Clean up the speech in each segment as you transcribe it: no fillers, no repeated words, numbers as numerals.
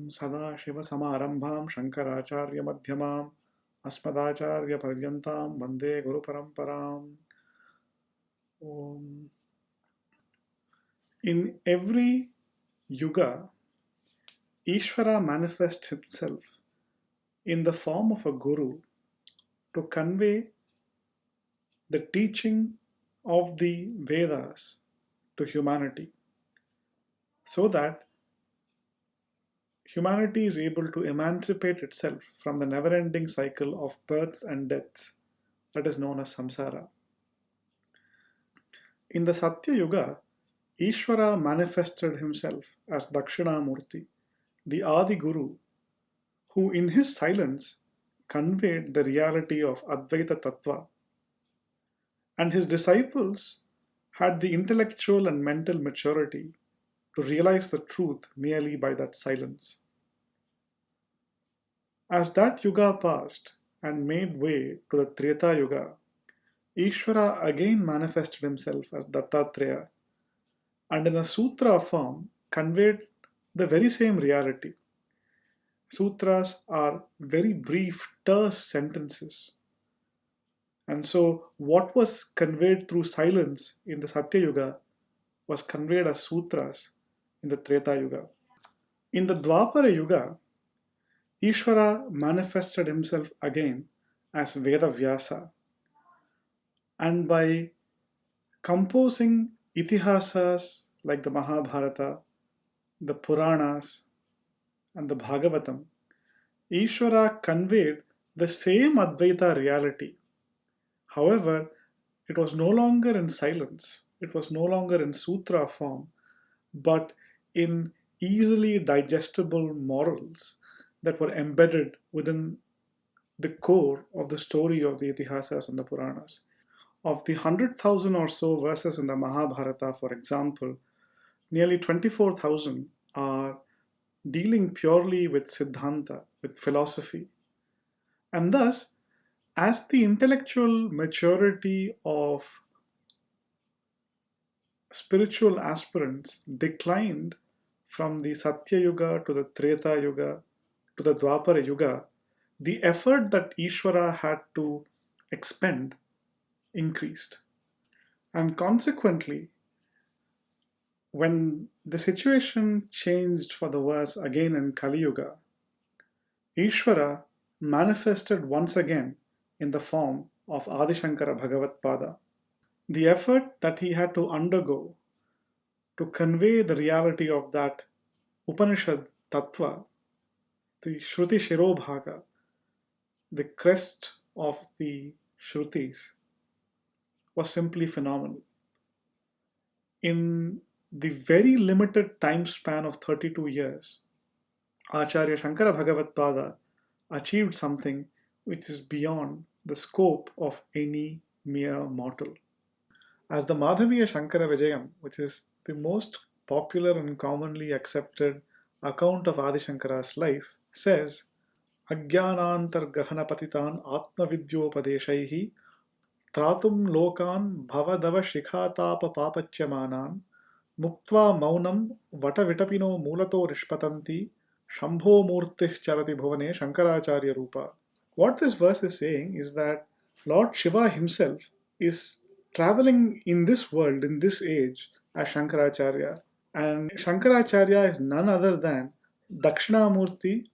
सदाशिवसमारम्भां शङ्कराचार्यमध्यमाम् अस्मदाचार्यपर्यन्तां वन्दे गुरुपरम्पराम्. Om. In every yuga, Ishvara manifests himself in the form of a guru to convey the teaching of the Vedas to humanity, so that humanity is able to emancipate itself from the never-ending cycle of births and deaths that is known as samsara. In the Satya Yuga, Ishvara manifested himself as Dakshinamurti, the Adi Guru, who in his silence conveyed the reality of Advaita Tattva, and his disciples had the intellectual and mental maturity to realize the truth merely by that silence. As that yuga passed and made way to the Treta Yuga, Ishvara again manifested himself as Dattatreya and in a sutra form conveyed the very same reality. Sutras are very brief, terse sentences. And so, what was conveyed through silence in the Satya Yuga was conveyed as sutras in the Treta Yuga. In the Dwapara Yuga, Ishvara manifested himself again as Veda Vyasa, and by composing itihasas like the Mahabharata, the Puranas, and the Bhagavatam, Ishvara conveyed the same Advaita reality. However, it was no longer in silence, it was no longer in sutra form, but in easily digestible morals that were embedded within the core of the story of the Itihasas and the Puranas. Of the 100,000 or so verses in the Mahabharata, for example, nearly 24,000 are dealing purely with Siddhanta, with philosophy. And thus, as the intellectual maturity of spiritual aspirants declined from the Satya Yuga to the Treta Yuga to the Dwapara Yuga, the effort that Ishvara had to expend increased. And consequently, when the situation changed for the worse again in Kali Yuga, Ishvara manifested once again in the form of Adishankara Bhagavatpada. The effort that he had to undergo to convey the reality of that Upanishad Tattva, the Shruti Shirobhaga, the crest of the Shrutis, was simply phenomenal. In the very limited time span of 32 years, Acharya Shankara Bhagavatpada achieved something which is beyond the scope of any mere mortal. As the Madhaviya Shankara Vijayam, which is the most popular and commonly accepted account of Adi Shankara's life, says, Ajnanantar Gahana Patitan Atma Vidyopadeshaihi Tratum Lokan Bhavadava Shikhatapa Papachamanan Muktva Maunam Vatavitapino Mulato Rishpatanti Shambho Murtih Charati Bhuvane Shankaracharya Rupa. What this verse is saying is that Lord Shiva himself is traveling in this world, in this age, as Shankaracharya. And Shankaracharya is none other than Dakshinamurti,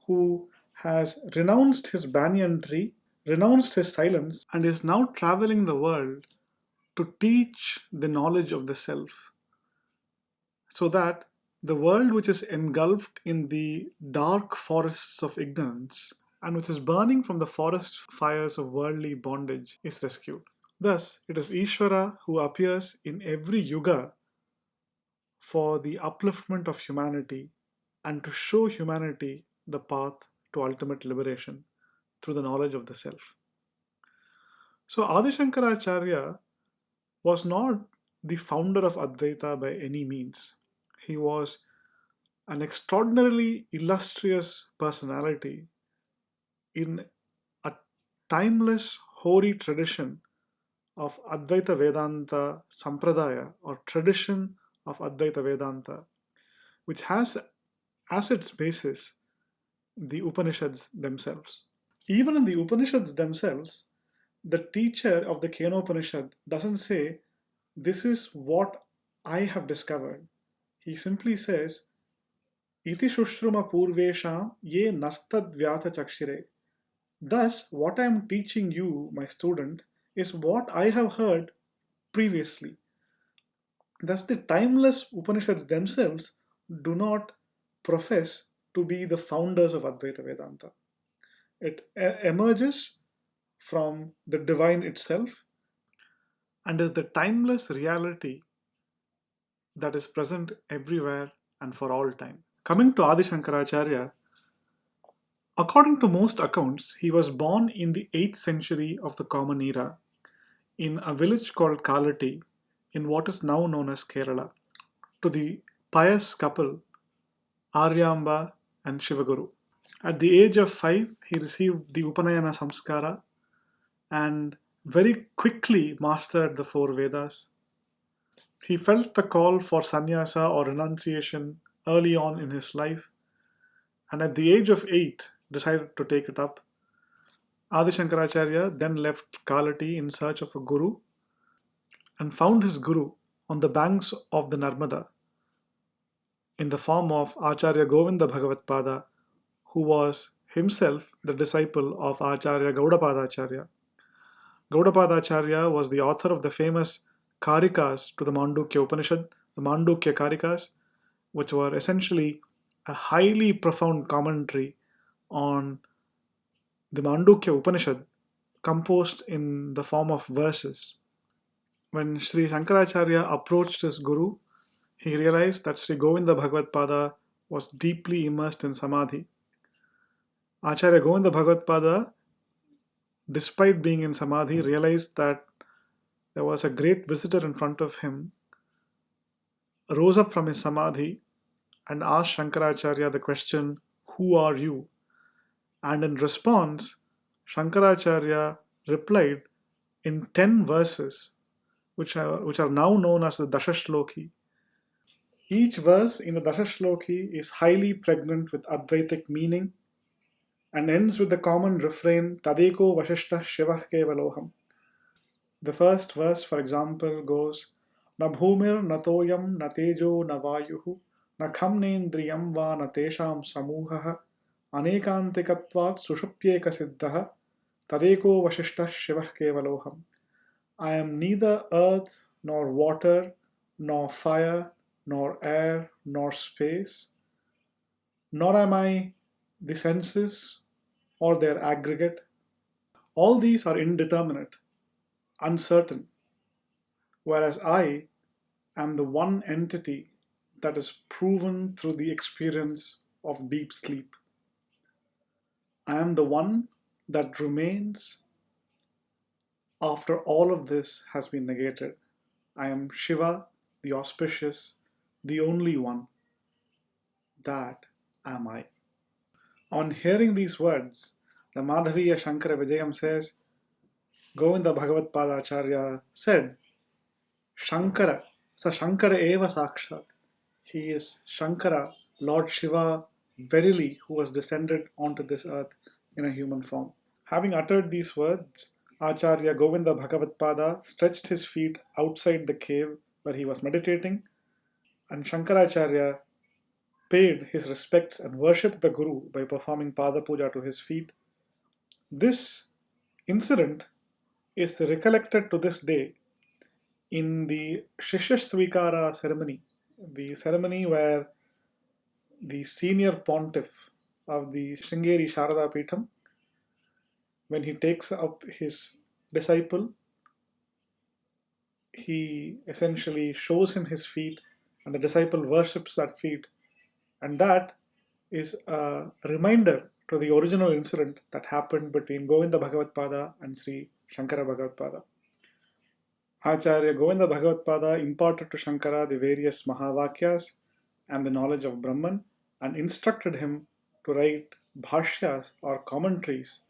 who has renounced his banyan tree, renounced his silence, and is now traveling the world to teach the knowledge of the self, so that the world which is engulfed in the dark forests of ignorance and which is burning from the forest fires of worldly bondage is rescued. Thus, it is Ishvara who appears in every yuga for the upliftment of humanity and to show humanity the path to ultimate liberation through the knowledge of the self. So, Adi Shankaracharya was not the founder of Advaita by any means. He was an extraordinarily illustrious personality in a timeless, hoary tradition of Advaita Vedanta Sampradaya or tradition of Advaita Vedanta, which has as its basis the Upanishads themselves. Even in the Upanishads themselves, the teacher of the Kenopanishad doesn't say, "This is what I have discovered." He simply says, "Iti shushruma purvesham ye nastad vyata chakshire." Thus, what I am teaching you, my student, is what I have heard previously. Thus, the timeless Upanishads themselves do not profess to be the founders of Advaita Vedanta. It emerges from the divine itself and is the timeless reality that is present everywhere and for all time. Coming to Adi Shankaracharya, according to most accounts, he was born in the 8th century of the Common Era in a village called Kalati in what is now known as Kerala, to the pious couple Aryamba and Shivaguru. At the age of 5, he received the Upanayana Samskara and very quickly mastered the 4 Vedas. He felt the call for sannyasa or renunciation early on in his life, and at the age of 8 decided to take it up. Adi Shankaracharya then left Kalati in search of a guru and found his guru on the banks of the Narmada in the form of Acharya Govinda Bhagavatpada, who was himself the disciple of Acharya Gaudapada Acharya. Gaudapada Acharya was the author of the famous Karikas to the Mandukya Upanishad, the Mandukya Karikas, which were essentially a highly profound commentary on the Mandukya Upanishad composed in the form of verses. When Sri Shankaracharya approached his guru, he realized that Sri Govinda Bhagavatpada was deeply immersed in Samadhi. Acharya Govinda Bhagavatpada, despite being in Samadhi, realized that there was a great visitor in front of him, rose up from his Samadhi, and asked Shankaracharya the question, "Who are you?" And in response, Shankaracharya replied in 10 verses, which are now known as the Dashashloki. Each verse in the Dashashloki is highly pregnant with Advaitic meaning and ends with the common refrain, Tadeko Vashishta Shivah Kevaloham. The first verse, for example, goes, Na bhumir na toyam na tejo na vayuhu na khamnendriyam va na tesham samuhaha anekantikatvat sushuptyeka siddhaha tadeko vashishta shivah kevaloham. I am neither earth nor water nor fire nor air nor space, nor am I the senses or their aggregate. All these are indeterminate, uncertain, whereas I am the one entity that is proven through the experience of deep sleep. I am the one that remains after all of this has been negated. I am Shiva, the auspicious, the only one. That am I. On hearing these words, the Madhaviya Shankara Vijayam says, Govinda Bhagavatpada Acharya said, Shankara, sa Shankara eva sakshat. He is Shankara, Lord Shiva, verily, who was descended onto this earth in a human form. Having uttered these words, Acharya Govinda Bhagavatpada stretched his feet outside the cave where he was meditating, and Shankaracharya paid his respects and worshipped the Guru by performing Pada Puja to his feet. This incident is recollected to this day in the Shishya Svikara ceremony, the ceremony where the senior pontiff of the Sringeri Sharada Peetham, when he takes up his disciple, he essentially shows him his feet and the disciple worships that feet. And that is a reminder to the original incident that happened between Govinda Bhagavatpada and Sri Shankara Bhagavatpada. Acharya Govinda Bhagavatpada imparted to Shankara the various Mahavakyas and the knowledge of Brahman and instructed him to write bhashyas or commentaries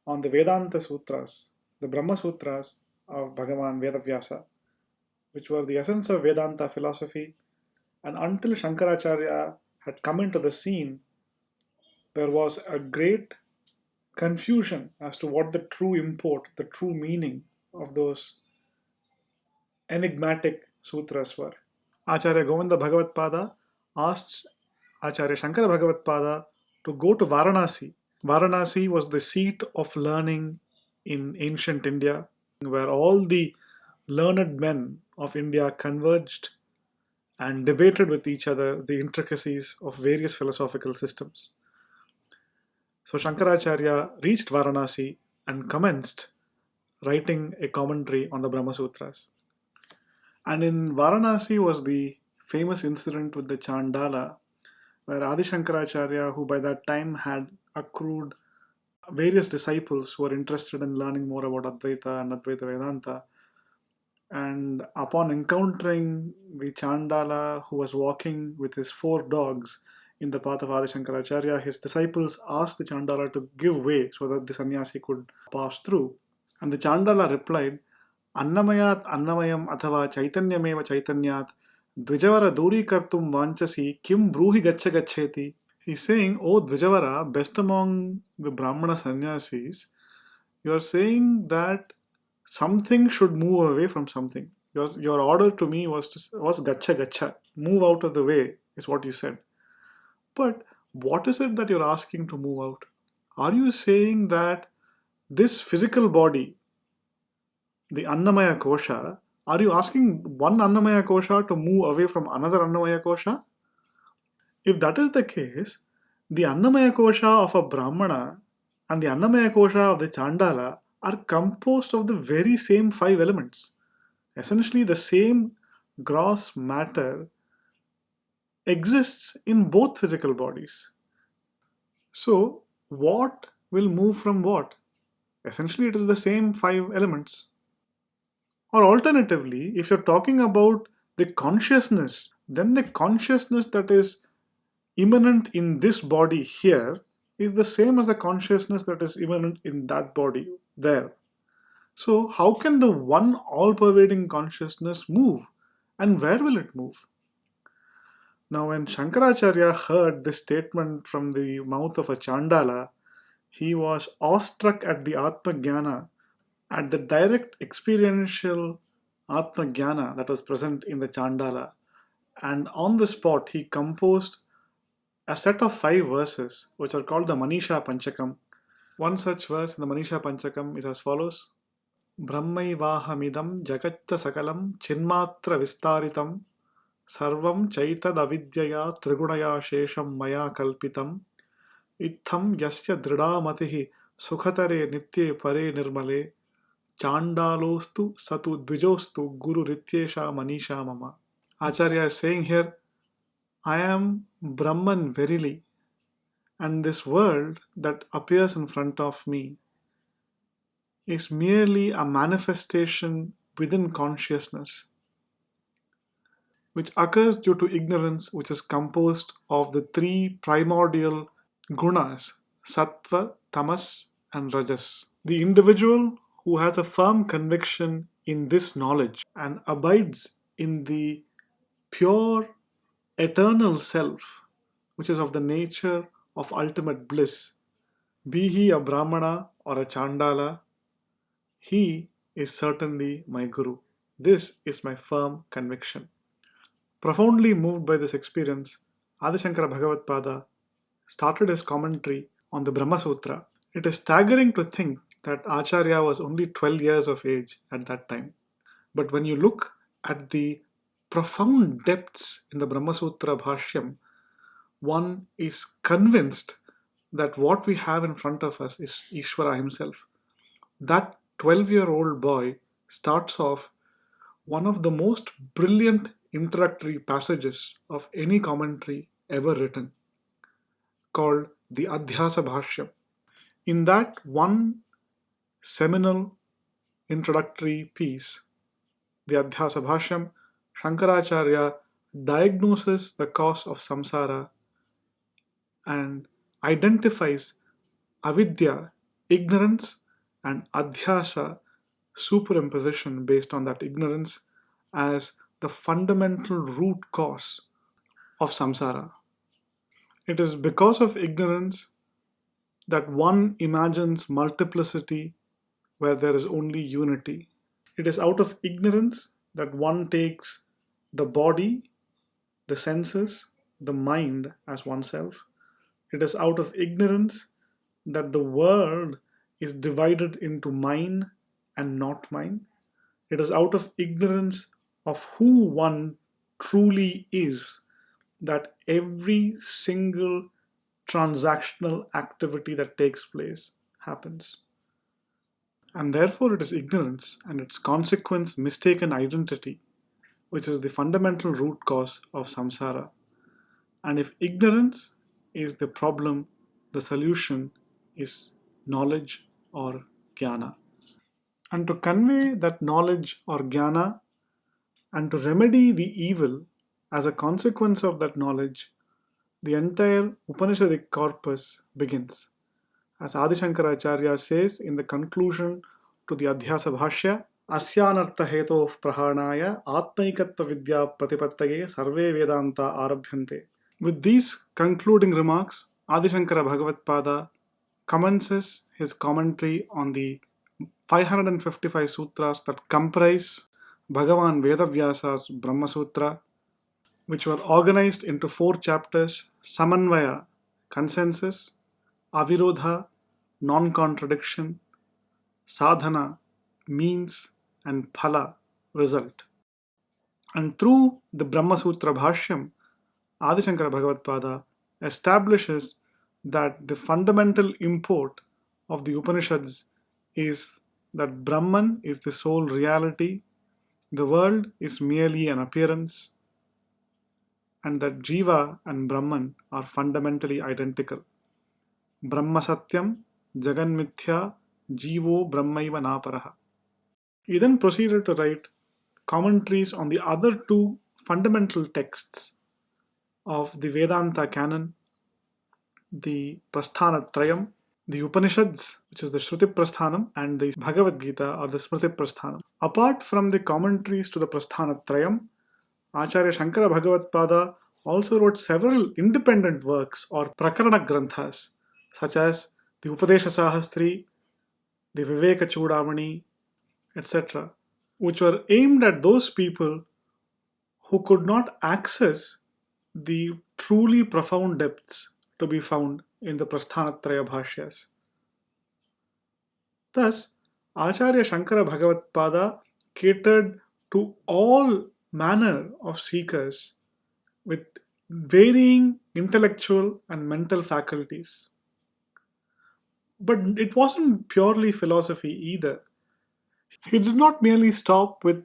on the Vedanta Sutras, the Brahma Sutras of Bhagavan Vedavyasa, which were the essence of Vedanta philosophy. And until Shankaracharya had come into the scene, there was a great confusion as to what the true import, the true meaning of those enigmatic sutras were. Acharya Govinda Bhagavatpada asked Acharya Shankara Bhagavatpada to go to Varanasi. Varanasi was the seat of learning in ancient India, where all the learned men of India converged and debated with each other the intricacies of various philosophical systems. So Shankaracharya reached Varanasi and commenced writing a commentary on the Brahma Sutras. And in Varanasi was the famous incident with the Chandala, where Adi Shankaracharya, who by that time had accrued various disciples who were interested in learning more about Advaita and Advaita Vedanta, and upon encountering the Chandala who was walking with his 4 dogs in the path of Adi Shankaracharya, his disciples asked the Chandala to give way so that the sannyasi could pass through. And the Chandala replied, Annamayat Annamayam Athava Chaitanyameva Chaitanyat Dvijavara Duri Kartum Vanchasi Kim Bruhi Gacha Gacheti. He's saying, O Dvijavara, best among the Brahmana sannyasis, you are saying that something should move away from something. Your order to me was Gacha Gacha, move out of the way, is what you said. But what is it that you're asking to move out? Are you saying that this physical body, the Annamaya Kosha, are you asking one Annamaya Kosha to move away from another Annamaya Kosha? If that is the case, the Annamaya Kosha of a Brahmana and the Annamaya Kosha of the Chandala are composed of the very same 5 elements. Essentially, the same gross matter exists in both physical bodies. So, what will move from what? Essentially, it is the same 5 elements. Or alternatively, if you're talking about the consciousness, then the consciousness that is immanent in this body here is the same as the consciousness that is immanent in that body there. So, how can the one all pervading consciousness move? And where will it move? Now, when Shankaracharya heard this statement from the mouth of a Chandala, he was awestruck at the Atma Jnana, at the direct experiential Atma Jnana that was present in the Chandala. And on the spot, he composed a set of 5 verses, which are called the Manisha Panchakam. One such verse in the Manisha Panchakam is as follows: Brahmaivahamidam jagatta sakalam chinmatra vistaritam sarvam chaitad avidyaya trigunaya shesham maya kalpitam itham yasya dridamatihi sukhatare nitye pare nirmale chandalostu satu dvijostu guru rityesha manisha mama. Acharya is saying here, I am Brahman verily, and this world that appears in front of me is merely a manifestation within consciousness, which occurs due to ignorance, which is composed of the 3 primordial gunas, sattva, tamas, and rajas. The individual who has a firm conviction in this knowledge and abides in the pure eternal self, which is of the nature of ultimate bliss, be he a Brahmana or a Chandala, he is certainly my Guru. This is my firm conviction. Profoundly moved by this experience, Adishankara Bhagavatpada started his commentary on the Brahma Sutra. It is staggering to think that Acharya was only 12 years of age at that time. But when you look at the profound depths in the Brahma Sutra Bhashyam, one is convinced that what we have in front of us is Ishvara himself. That 12-year-old boy starts off one of the most brilliant introductory passages of any commentary ever written, called the Adhyasa Bhashyam. In that one seminal introductory piece, the Adhyasa Bhashyam, Shankaracharya diagnoses the cause of samsara and identifies avidya, ignorance, and adhyasa, superimposition based on that ignorance, as the fundamental root cause of samsara. It is because of ignorance that one imagines multiplicity where there is only unity. It is out of ignorance that one takes the body, the senses, the mind as oneself. It is out of ignorance that the world is divided into mine and not mine. It is out of ignorance of who one truly is that every single transactional activity that takes place happens. And therefore, it is ignorance and its consequence mistaken identity, which is the fundamental root cause of samsara. And if ignorance is the problem, the solution is knowledge or jnana. And to convey that knowledge or jnana and to remedy the evil as a consequence of that knowledge, the entire Upanishadic corpus begins. As Adishankara Acharya says in the conclusion to the Adhyasa Bhashya, Asyanartha hetof prahanaya atmaikatva vidya pratipattaye sarve vedanta arabhyante. With these concluding remarks, Adishankara Bhagavatpada commences his commentary on the 555 sutras that comprise Bhagavan Vedavyasa's Brahma Sutra, which were organized into four chapters: Samanvaya, consensus; Avirodha, non contradiction; Sadhana, means; and Phala, result. And through the Brahma Sutra Bhashyam, Adishankara Bhagavatpada establishes that the fundamental import of the Upanishads is that Brahman is the sole reality, the world is merely an appearance, and that Jiva and Brahman are fundamentally identical. Brahma Satyam, Jagan Mithya, Jivo Brahmaiva Naparaha. He then proceeded to write commentaries on the other two fundamental texts of the Vedanta canon, the Prasthana Trayam, the Upanishads, which is the Shruti Prasthanam, and the Bhagavad Gita or the Smriti Prasthanam. Apart from the commentaries to the Prasthana Trayam, Acharya Shankara Bhagavatpada also wrote several independent works or Prakarana Granthas, such as the Upadesha Sahasri, the Vivekachudamani, etc., which were aimed at those people who could not access the truly profound depths to be found in the Prasthanatraya Bhashyas. Thus, Acharya Shankara Bhagavatpada catered to all manner of seekers with varying intellectual and mental faculties. But it wasn't purely philosophy either. He did not merely stop with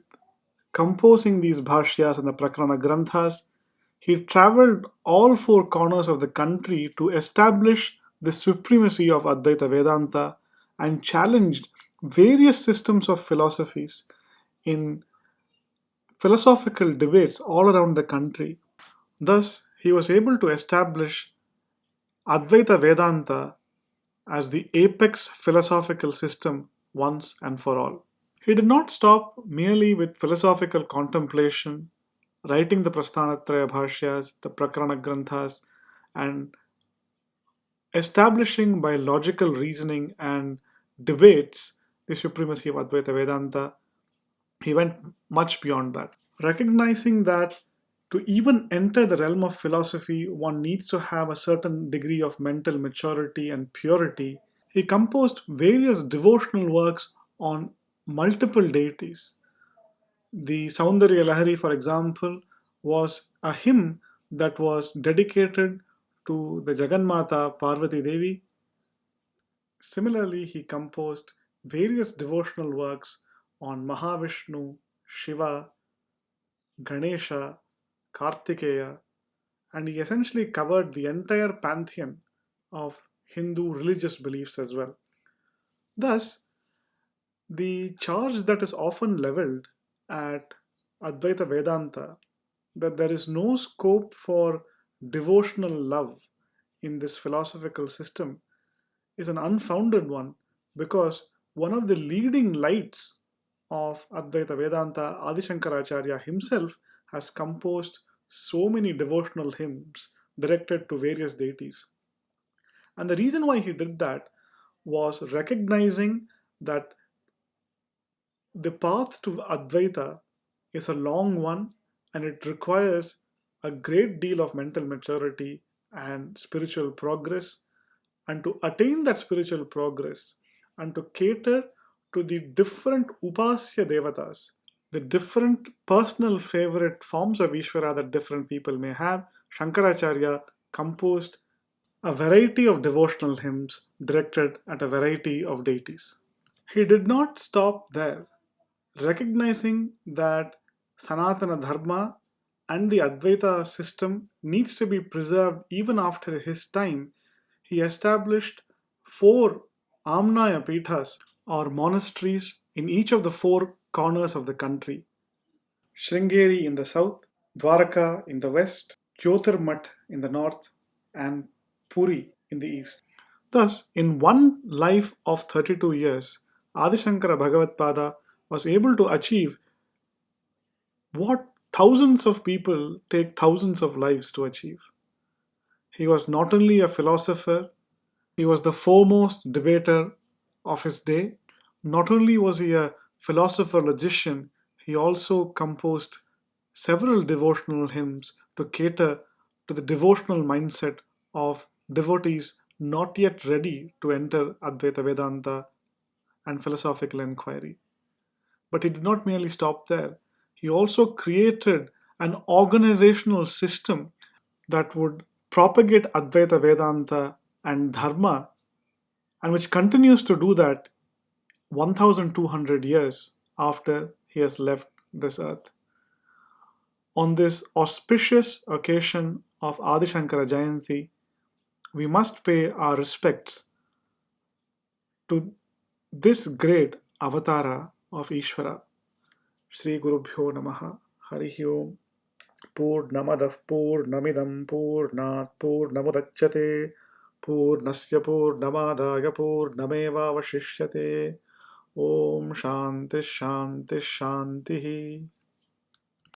composing these bhashyas and the Prakarana Granthas. He traveled all four corners of the country to establish the supremacy of Advaita Vedanta and challenged various systems of philosophies in philosophical debates all around the country. Thus, he was able to establish Advaita Vedanta as the apex philosophical system once and for all. He did not stop merely with philosophical contemplation, writing the Prasthanatraya Bhashyas, the Prakarana Granthas, and establishing by logical reasoning and debates the supremacy of Advaita Vedanta. He went much beyond that, recognizing that to even enter the realm of philosophy, one needs to have a certain degree of mental maturity and purity. He composed various devotional works on multiple deities. The Saundarya Lahari, for example, was a hymn that was dedicated to the Jagannmata Parvati Devi. Similarly, he composed various devotional works on Mahavishnu, Shiva, Ganesha, Kartikeya, and he essentially covered the entire pantheon of Hindu religious beliefs as well. Thus, the charge that is often leveled at Advaita Vedanta, that there is no scope for devotional love in this philosophical system, is an unfounded one, because one of the leading lights of Advaita Vedanta, Adi Shankara Acharya himself, has composed so many devotional hymns directed to various deities. And the reason why he did that was recognizing that the path to Advaita is a long one, and it requires a great deal of mental maturity and spiritual progress. And to attain that spiritual progress and to cater to the different Upasya Devatas, the different personal favorite forms of Ishvara that different people may have, Shankaracharya composed a variety of devotional hymns directed at a variety of deities. He did not stop there. Recognizing that Sanatana Dharma and the Advaita system needs to be preserved even after his time, he established four Amnaya Pithas or monasteries in each of the four corners of the country. Sringeri in the south, Dwaraka in the west, Jyotirmat in the north, and Puri in the east. Thus, in one life of 32 years, Adishankara Bhagavatpada was able to achieve what thousands of people take thousands of lives to achieve. He was not only a philosopher, he was the foremost debater of his day. Not only was he a philosopher logician, he also composed several devotional hymns to cater to the devotional mindset of devotees not yet ready to enter Advaita Vedanta and philosophical inquiry. But he did not merely stop there. He also created an organizational system that would propagate Advaita Vedanta and Dharma, and which continues to do that 1200 years after he has left this earth. On this auspicious occasion of Adi Shankara Jayanti, we must pay our respects to this great avatara of Ishvara. Shri Gurubhyo Namaha. Harihi Om. Purnamadah Purnamidam Purnat Purnamudachyate Purnasya Purnamadaya Purnameva Vashishyate. Om Shanti Shanti Shanti.